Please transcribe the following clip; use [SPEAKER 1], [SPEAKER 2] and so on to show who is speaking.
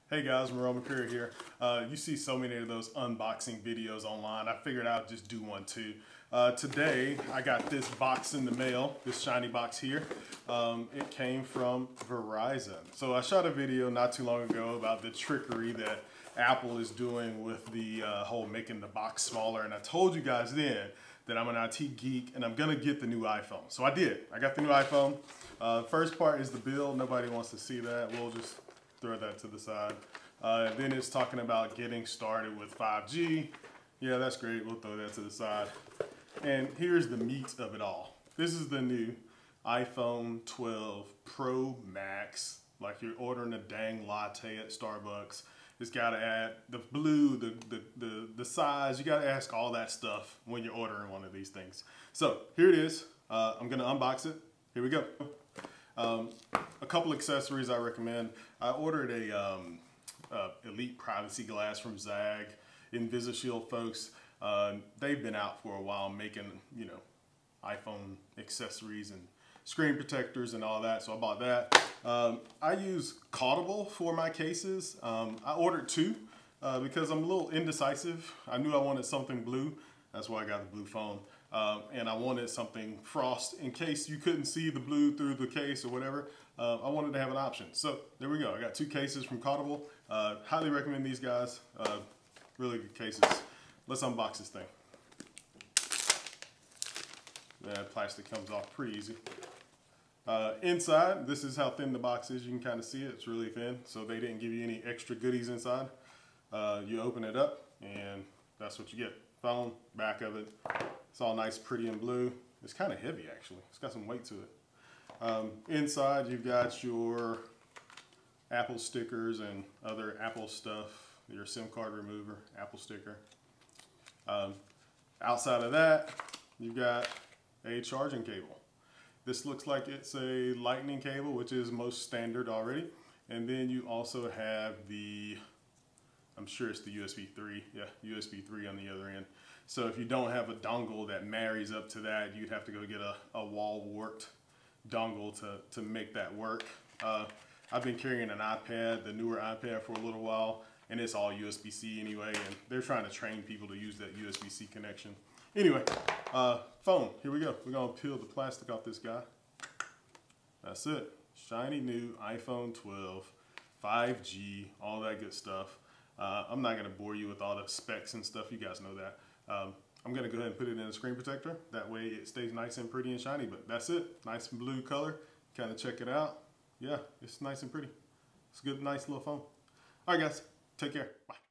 [SPEAKER 1] Hey guys, Roman Curry here. You see so many of those unboxing videos online. I figured I'd just do one too. Today, I got this box in the mail, this shiny box here. It came from Verizon. So I shot a video not too long ago about the trickery that Apple is doing with the whole making the box smaller. And I told you guys then that I'm an IT geek and I'm gonna get the new iPhone. So I did. I got the new iPhone. First part is the build. Nobody wants to see that. We'll just throw that to the side. Then it's talking about getting started with 5G. Yeah, that's great. We'll throw that to the side. And here's the meat of it all. This is the new iPhone 12 Pro Max. Like you're ordering a dang latte at Starbucks. It's got to add the blue, the size. You got to ask all that stuff when you're ordering one of these things. So here it is. I'm going to unbox it. Here we go. A couple accessories I recommend. I ordered a Elite privacy glass from Zag. InvisiShield folks, they've been out for a while making, iPhone accessories and screen protectors and all that, so I bought that. I use Caudable for my cases. I ordered two because I'm a little indecisive. I knew I wanted something blue. That's why I got the blue phone. And I wanted something frost in case you couldn't see the blue through the case or whatever. I wanted to have an option. So there we go. I got two cases from Caudable. Highly recommend these guys. Really good cases. Let's unbox this thing. That plastic comes off pretty easy. Inside, this is how thin the box is. You can kind of see it. It's really thin. So they didn't give you any extra goodies inside. You open it up and that's what you get. Phone, back of it. It's all nice, pretty, and blue. It's kind of heavy, actually. It's got some weight to it. Inside, you've got your Apple stickers and other Apple stuff. Your SIM card remover, Apple sticker. Outside of that, you've got a charging cable. This looks like it's a lightning cable, which is most standard already. And then you also have the, I'm sure it's the USB 3. Yeah, USB 3 on the other end. So if you don't have a dongle that marries up to that, you'd have to go get a wall-warped dongle to make that work. I've been carrying an iPad, the newer iPad, for a little while, and it's all USB-C anyway, and they're trying to train people to use that USB-C connection. Anyway, phone, here we go. We're gonna peel the plastic off this guy. That's it. Shiny new iPhone 12, 5G, all that good stuff. I'm not gonna bore you with all the specs and stuff. You guys know that. I'm gonna go ahead and put it in a screen protector. That way it stays nice and pretty and shiny, but that's it. Nice blue color. Kind of check it out. Yeah, it's nice and pretty. It's a good, nice little phone. All right, guys, take care. Bye.